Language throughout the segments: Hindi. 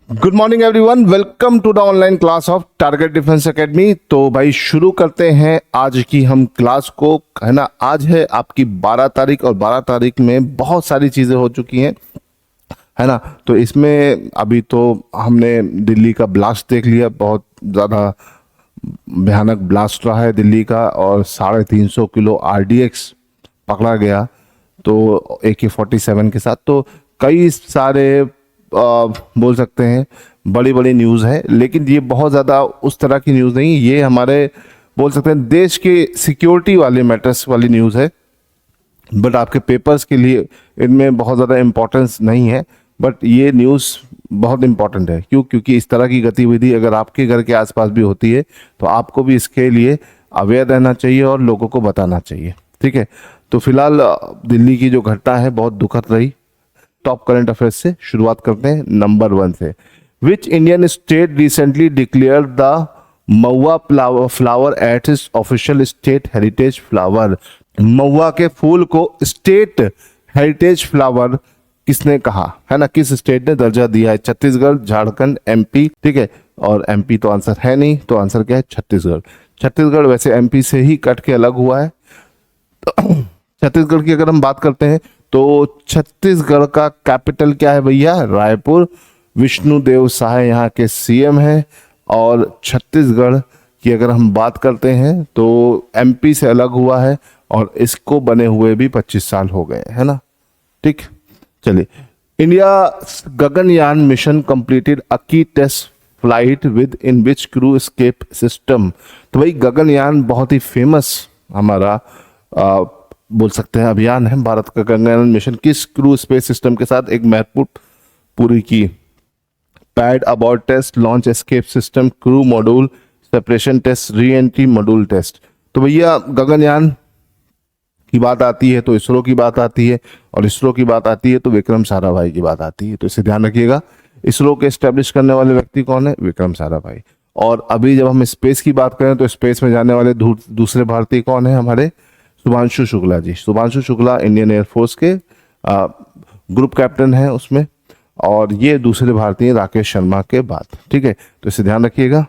Good morning everyone, welcome to the online class of Target Defence Academy. तो भाई शुरू करते हैं आज की हम क्लास को, है ना। आज है आपकी 12 तारीख और 12 तारीख में बहुत सारी चीज़ें हो चुकी हैं, है ना। तो इसमें अभी तो हमने दिल्ली का ब्लास्ट देख लिया, बहुत ज़्यादा भयानक ब्लास्ट रहा है दिल्ली का, और 350 किलो RDX पकड़ा गया, तो AK-47 के साथ। तो कई सारे बोल सकते हैं बड़ी बड़ी न्यूज़ है, लेकिन ये बहुत ज़्यादा उस तरह की न्यूज़ नहीं, ये हमारे बोल सकते हैं देश के सिक्योरिटी वाले मैटर्स वाली न्यूज़ है। बट आपके पेपर्स के लिए इनमें बहुत ज़्यादा इम्पोर्टेंस नहीं है, बट ये न्यूज़ बहुत इम्पोर्टेंट है। क्योंकि इस तरह की गतिविधि अगर आपके घर के आसपास भी होती है तो आपको भी इसके लिए अवेयर रहना चाहिए और लोगों को बताना चाहिए, ठीक है। तो फिलहाल दिल्ली की जो घटना है बहुत दुखद रही। टॉप करंट अफेयर्स से शुरुआत करते हैं नंबर 1 से। Which Indian state recently declare the mahua flower at its official state heritage flower. Mahua के फूल को स्टेट हेरिटेज फ्लावर किसने कहा, है ना, किस स्टेट ने दर्जा दिया है? छत्तीसगढ़, झारखंड, MP, ठीक है। और MP तो आंसर है नहीं, तो आंसर क्या है? छत्तीसगढ़। छत्तीसगढ़ वैसे MP से ही कट के अलग हुआ है। छत्तीसगढ़ की अगर हम बात करते हैं तो छत्तीसगढ़ का कैपिटल क्या है भैया? रायपुर। विष्णुदेव साय यहाँ के CM हैं। और छत्तीसगढ़ की अगर हम बात करते हैं तो MP से अलग हुआ है, और इसको बने हुए भी 25 साल हो गए, है ना, ठीक। चलिए, India Gaganyaan mission completed a key test flight with in which crew escape system. तो भाई गगनयान बहुत ही फेमस हमारा बोल सकते हैं अभियान है। भारत का गगनयान मिशन किस क्रू स्पेस सिस्टम के साथ एक महत्वपूर्ण पूरी की? Pad abort test, launch escape system, crew module separation test, re entry module test. तो भैया गगनयान की बात आती है तो इसरो की बात आती है, और इसरो की बात आती है तो विक्रम साराभाई की बात आती है। तो इसे ध्यान रखिएगा। इसरो के एस्टेब्लिश करने वाले व्यक्ति कौन है? विक्रम साराभाई। और अभी जब हम स्पेस की बात करें तो स्पेस में जाने वाले दूसरे भारतीय कौन है? हमारे शुभांशु शुक्ला जी। शुभांशु शुक्ला इंडियन एयरफोर्स के ग्रुप कैप्टन है उसमें, और ये दूसरे भारतीय राकेश शर्मा के बाद, ठीक है। तो इसे ध्यान रखिएगा।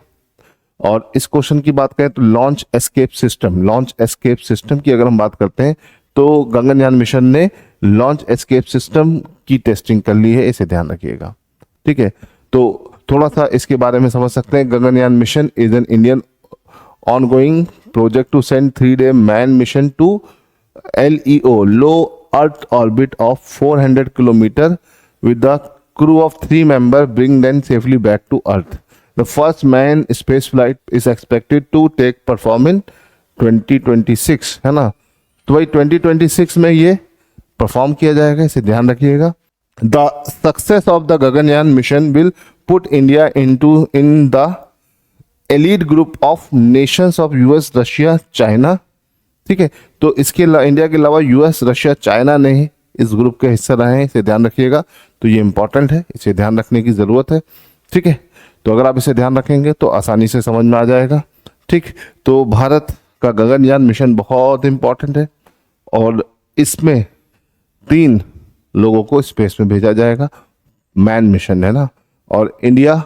और इस क्वेश्चन की बात करें तो लॉन्च एस्केप सिस्टम की अगर हम बात करते हैं तो गगनयान मिशन ने लॉन्च एस्केप सिस्टम की टेस्टिंग कर ली है, इसे ध्यान रखिएगा, ठीक है। तो थोड़ा सा इसके बारे में समझ सकते हैं। Gaganyaan mission is an Indian ongoing project to send 3-day manned mission to LEO, low Earth orbit of 400 kilometer with the crew of 3 members, bring them safely back to Earth. The first manned space flight is expected to take perform in 2026, है ना। तो भाई 2026 में ये परफॉर्म किया जाएगा, इसे ध्यान रखिएगा। The success of the Gaganyaan mission will put India in the elite group of Nations of US, Russia, China, ठीक है। तो इसके इंडिया के अलावा US, रशिया, चाइना ने इस ग्रुप के हिस्सा रहे हैं, इसे ध्यान रखिएगा। तो ये इंपॉर्टेंट है, इसे ध्यान रखने की ज़रूरत है, ठीक है। तो अगर आप इसे ध्यान रखेंगे तो आसानी से समझ में आ जाएगा, ठीक। तो भारत का गगनयान मिशन बहुत इंपॉर्टेंट है, और इसमें 3 लोगों को स्पेस में भेजा जाएगा। मैन मिशन है ना, और इंडिया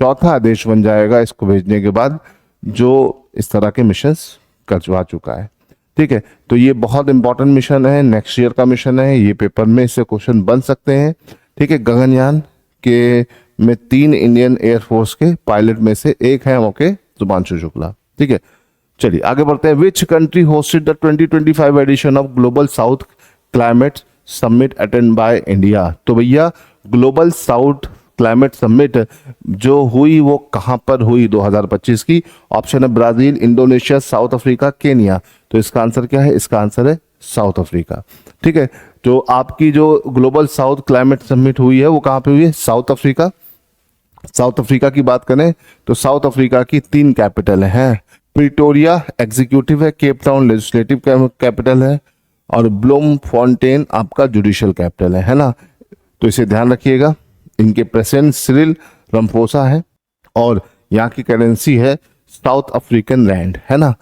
चौथा देश बन जाएगा इसको भेजने के बाद जो इस तरह के मिशंस करवा चुका है, ठीक है। तो ये बहुत इंपॉर्टेंट मिशन है, नेक्स्ट ईयर का मिशन है, ये पेपर में इससे क्वेश्चन बन सकते हैं, ठीक है। गगनयान के में 3 इंडियन एयरफोर्स के पायलट में से एक है ओके शुभांशु शुक्ला, ठीक है। चलिए आगे बढ़ते हैं। Which country hosted the 2025 edition of global south climate summit attend by India? तो भैया ग्लोबल साउथ क्लाइमेट समिट जो हुई वो कहां पर हुई 2025 की? ऑप्शन है Brazil, Indonesia, south Africa, Kenya. तो इसका आंसर क्या है? इसका आंसर है साउथ अफ्रीका, ठीक है। तो आपकी जो ग्लोबल साउथ क्लाइमेट समिट हुई है वो कहां पे हुई है? South Africa. साउथ अफ्रीका की बात करें तो साउथ अफ्रीका की 3 कैपिटल हैं। प्रिटोरिया एग्जीक्यूटिव है, केप टाउन लेजिस्लेटिव कैपिटल है, और ब्लूम फॉन्टेन आपका जुडिशियल कैपिटल है ना। तो इसे ध्यान रखिएगा। इनके प्रेसिडेंट सिरिल रामाफोसा है, और यहाँ की करेंसी है साउथ अफ्रीकन रैंड, है ना।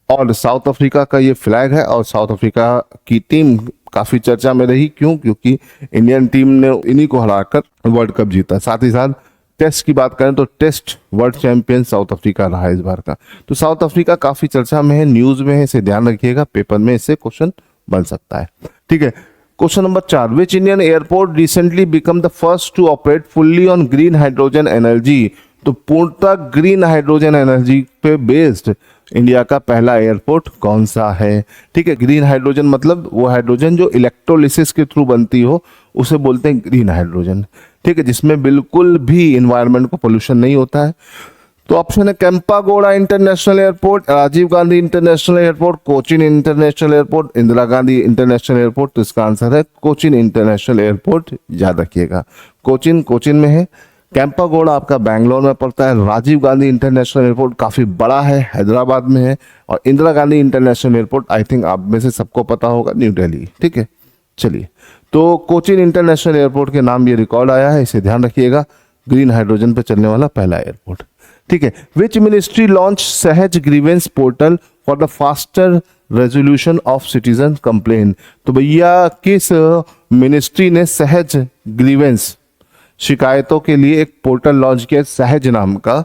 और साउथ अफ्रीका का ये फ्लैग है, और साउथ अफ्रीका की टीम काफी चर्चा में रही। क्यों? क्योंकि इंडियन टीम ने इन्हीं को हराकर वर्ल्ड कप जीता। साथ ही साथ टेस्ट की बात करें तो test world champion South Africa रहा इस बार का। तो साउथ अफ्रीका काफी चर्चा में है, न्यूज में है, इसे ध्यान रखिएगा, पेपर में इससे क्वेश्चन बन सकता है। ठीक है, question number 4, which Indian airport recently become the first to operate fully on green hydrogen energy. तो पूर्णतः ग्रीन हाइड्रोजन एनर्जी पे बेस्ड इंडिया का पहला एयरपोर्ट कौन सा है? ठीक है, ग्रीन हाइड्रोजन मतलब वो हाइड्रोजन जो इलेक्ट्रोलिसिस के थ्रू बनती हो उसे बोलते हैं ग्रीन हाइड्रोजन। ठीक है, जिसमें बिल्कुल भी इन्वायरमेंट को पोल्यूशन नहीं होता है। तो ऑप्शन है Kempegowda international airport, Rajiv Gandhi international airport, Cochin international airport, Indira Gandhi international airport. तो इसका आंसर है कोचिन इंटरनेशनल एयरपोर्ट, याद रखिएगा। कोचिन में है, केम्पागोड़ा आपका बैंगलोर में पड़ता है, राजीव गांधी इंटरनेशनल एयरपोर्ट काफी बड़ा है, हैदराबाद में है, और Indira Gandhi international airport I think आप में से सबको पता होगा, न्यू दिल्ली। ठीक है, चलिए, तो कोचिन इंटरनेशनल एयरपोर्ट के नाम ये रिकॉर्ड आया है, इसे ध्यान रखिएगा, ग्रीन हाइड्रोजन पे चलने वाला पहला एयरपोर्ट। ठीक है, विच मिनिस्ट्री लॉन्च सहज grievance portal for the faster resolution of citizen complain. तो भैया किस मिनिस्ट्री ने सहज ग्रीवेंस शिकायतों के लिए एक पोर्टल लॉन्च किया सहज नाम का,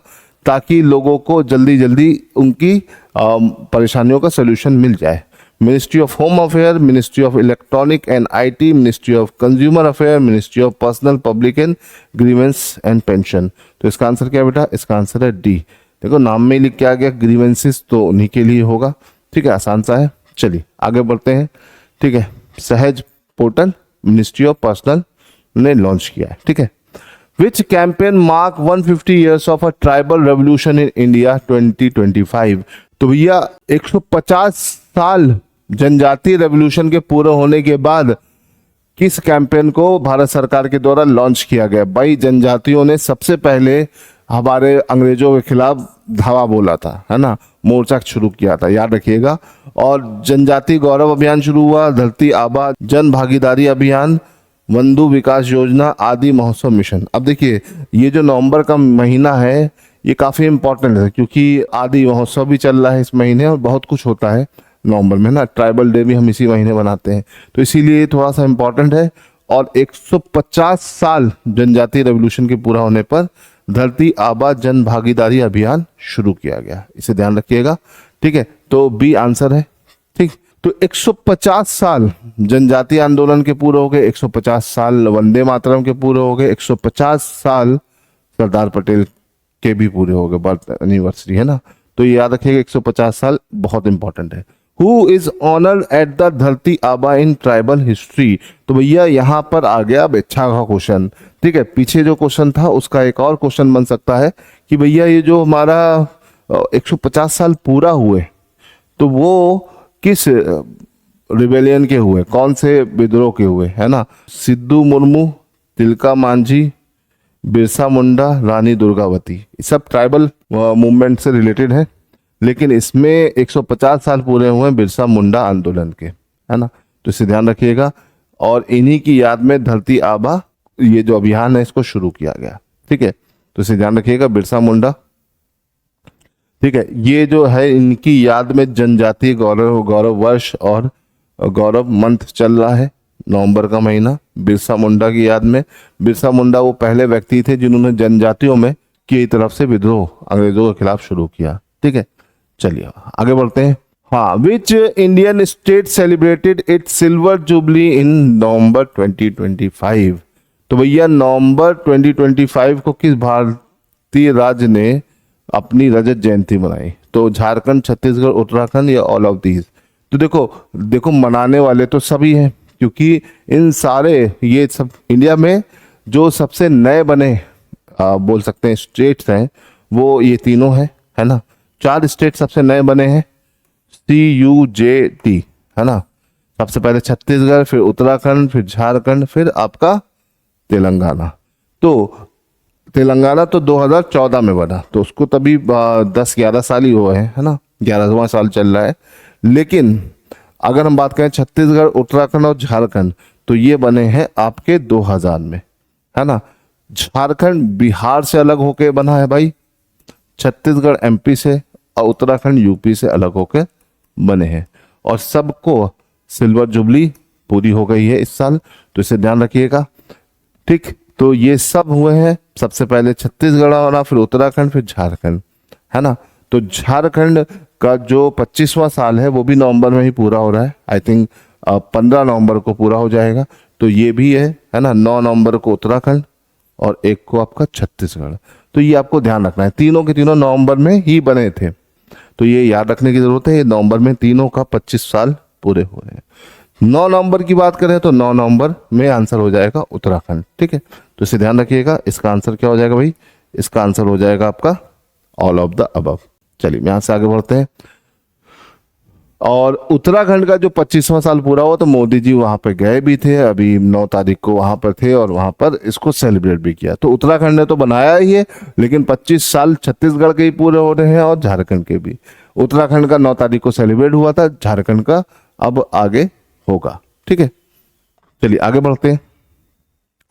ताकि लोगों को जल्दी जल्दी उनकी परेशानियों का सोल्यूशन मिल जाए? Ministry of home affair, ministry of electronic and IT, ministry of consumer affair, ministry of personnel public and grievance and pension. तो इसका आंसर क्या है बेटा? इसका आंसर है डी। देखो नाम में लिख के आ गया ग्रीवेंसेस, तो उन्हीं के लिए होगा। ठीक है, आसान सा है। चलिए आगे बढ़ते हैं। ठीक है, Sahaj portal ministry of personnel ने लॉन्च किया है। ठीक है, which campaign mark 150 years of a tribal revolution in India 2025। तो भैया 150 साल जनजातीय रेवोल्यूशन के पूरे होने के बाद किस कैंपेन को भारत सरकार के द्वारा लॉन्च किया गया? भाई जनजातियों ने सबसे पहले हमारे अंग्रेजों के खिलाफ धावा बोला था, है ना, मोर्चा शुरू किया था, याद रखिएगा। और जनजाति गौरव अभियान शुरू हुआ, धरती आबा जन भागीदारी अभियान, वंदु विकास योजना, आदि महोत्सव मिशन। अब देखिए ये जो नवंबर का महीना है ये काफी इंपॉर्टेंट है, क्योंकि आदि महोत्सव भी चल रहा है इस महीने और बहुत कुछ होता है नवंबर में ना, ट्राइबल डे भी हम इसी महीने बनाते हैं, तो इसीलिए थोड़ा सा इंपॉर्टेंट है। और 150 साल जनजातीय रेवोल्यूशन के पूरा होने पर धरती आबा जन भागीदारी अभियान शुरू किया गया, इसे ध्यान रखिएगा। ठीक है, तो बी आंसर है। ठीक, तो 150 साल जनजातीय आंदोलन के पूरे हो गए, 150 साल वंदे मातरम के पूरे हो गए, 150 साल सरदार पटेल के भी पूरे हो गए, बर्थ एनिवर्सरी है ना। तो ये याद रखिएगा 150 साल बहुत इंपॉर्टेंट है। Who is honoured at the धरती आबा इन ट्राइबल हिस्ट्री। तो भैया यहाँ पर आ गया अब अच्छा का क्वेश्चन। ठीक है, पीछे जो क्वेश्चन था उसका एक और क्वेश्चन बन सकता है कि भैया ये जो हमारा 150 साल पूरा हुए तो वो किस रिबेलियन के हुए, कौन से विद्रोह के हुए, है ना? सिद्धू मुर्मू, तिलका मांझी, बिरसा मुंडा, रानी दुर्गावती, सब ट्राइबल मूवमेंट से रिलेटेड है, लेकिन इसमें 150 साल पूरे हुए हैं बिरसा मुंडा आंदोलन के, है ना। तो इसे ध्यान रखिएगा, और इन्हीं की याद में धरती आबा ये जो अभियान है इसको शुरू किया गया। ठीक है, तो इसे ध्यान रखिएगा, बिरसा मुंडा। ठीक है, ये जो है इनकी याद में जनजातीय गौरव वर्ष और गौरव मंथ चल रहा है, नवंबर का महीना, बिरसा मुंडा की याद में। बिरसा मुंडा वो पहले व्यक्ति थे जिन्होंने जनजातियों में की तरफ से विद्रोह अंग्रेजों के खिलाफ शुरू किया। ठीक है, चलिए आगे बढ़ते हैं। हाँ, which Indian state celebrated its silver jubilee in November 2025। तो भैया नवंबर 2025 को किस भारतीय राज्य ने अपनी रजत जयंती मनाई? तो झारखंड, छत्तीसगढ़, उत्तराखंड या ऑल ऑफ दीज? तो देखो मनाने वाले तो सभी हैं, क्योंकि इन सारे ये सब इंडिया में जो सबसे नए बने बोल सकते हैं स्टेट्स हैं वो ये तीनों हैं, है ना। 4 स्टेट सबसे नए बने हैं, CUJT, है ना। सबसे पहले छत्तीसगढ़, फिर उत्तराखंड, फिर झारखंड, फिर आपका तेलंगाना। तो तेलंगाना तो 2014 में बना, तो उसको तभी 10-11 साल ही हुए हैं, है ना, 11वां साल चल रहा है। लेकिन अगर हम बात करें छत्तीसगढ़, उत्तराखंड और झारखंड, तो ये बने हैं आपके 2000 में, है ना। झारखंड बिहार से अलग होके बना है भाई, छत्तीसगढ़ MP से और उत्तराखंड UP से अलग होके बने हैं, और सबको सिल्वर जुबली पूरी हो गई है इस साल, तो इसे ध्यान रखिएगा। ठीक, तो ये सब हुए हैं, सबसे पहले छत्तीसगढ़ आना, फिर उत्तराखंड, फिर झारखंड, है ना। तो झारखंड का जो 25वां साल है वो भी नवंबर में ही पूरा हो रहा है। आई थिंक 15 नवंबर को पूरा हो जाएगा। तो ये भी है ना। 9 नवंबर को उत्तराखंड और 1 को आपका छत्तीसगढ़। तो ये आपको ध्यान रखना है, तीनों के तीनों नवंबर में ही बने थे, तो ये याद रखने की जरूरत है। ये नवंबर में तीनों का 25 साल पूरे हो रहे हैं। 9 नवंबर की बात करें तो 9 नवंबर में आंसर हो जाएगा उत्तराखंड। ठीक है, तो इसे ध्यान रखिएगा। इसका आंसर क्या हो जाएगा भाई? इसका आंसर हो जाएगा आपका ऑल ऑफ द अबव। चलिए यहां से आगे बढ़ते हैं। और उत्तराखंड का जो 25वां साल पूरा हुआ तो मोदी जी वहां पर गए भी थे, अभी 9 तारीख को वहां पर थे और वहां पर इसको सेलिब्रेट भी किया। तो उत्तराखंड ने तो बनाया ही है, लेकिन 25 साल छत्तीसगढ़ के ही पूरे हो रहे हैं और झारखंड के भी। उत्तराखंड का 9 तारीख को सेलिब्रेट हुआ था, झारखंड का अब आगे होगा। ठीक है, चलिए आगे बढ़ते हैं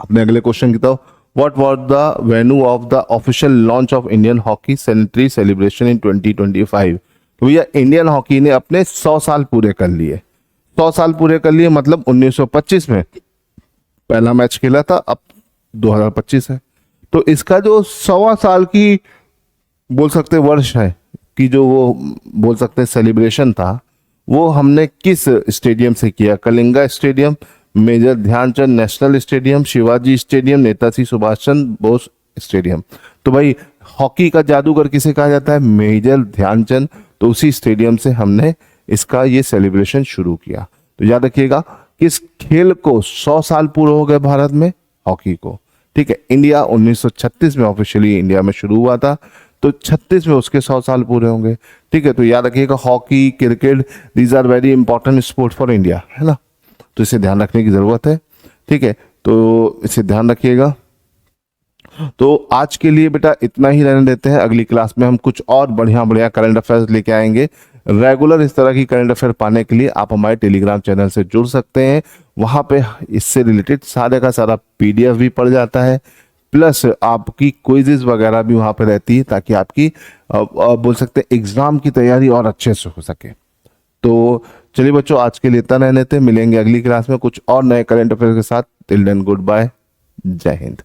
अपने अगले क्वेश्चन की तरफ। What was the venue of the official launch of Indian hockey century celebration in 2025? तो भैया इंडियन हॉकी ने अपने 100 साल पूरे कर लिए। 100 साल पूरे कर लिए मतलब 1925 में पहला मैच खेला था, अब 2025 है। तो इसका जो 100 साल की बोल सकते वर्ष है कि जो वो बोल सकते सेलिब्रेशन था, वो हमने किस स्टेडियम से किया? Kalinga stadium, major Dhyanchand national stadium, Shivaji stadium, Netaji Subhash Chandra Bose stadium. तो भाई हॉकी का जादूगर किसे कहा जाता है? मेजर ध्यानचंद। तो उसी स्टेडियम से हमने इसका ये सेलिब्रेशन शुरू किया। तो याद रखिएगा किस खेल को 100 साल पूरे हो गए भारत में? हॉकी को। ठीक है, इंडिया 1936 में ऑफिशियली इंडिया में शुरू हुआ था, तो 36 में उसके 100 साल पूरे होंगे। ठीक है, तो याद रखिएगा hockey, cricket, these are very important sport for India, है ना। तो इसे ध्यान रखने की जरूरत है। ठीक है, तो इसे ध्यान रखिएगा। तो आज के लिए बेटा इतना ही रहने देते हैं। अगली क्लास में हम कुछ और बढ़िया बढ़िया करंट अफेयर्स लेके आएंगे। रेगुलर इस तरह की करंट अफेयर पाने के लिए आप हमारे टेलीग्राम चैनल से जुड़ सकते हैं। वहां पे इससे रिलेटेड सारे का सारा PDF भी पड़ जाता है, प्लस आपकी क्विज़ेस वगैरह भी वहां पे रहती है, ताकि आपकी बोल सकते हैं एग्जाम की तैयारी और अच्छे से हो सके। तो चलिए बच्चों, आज के लिए इतना रहने देते हैं। मिलेंगे अगली क्लास में कुछ और नए करंट अफेयर के साथ। टिल देन गुड बाय, जय हिंद।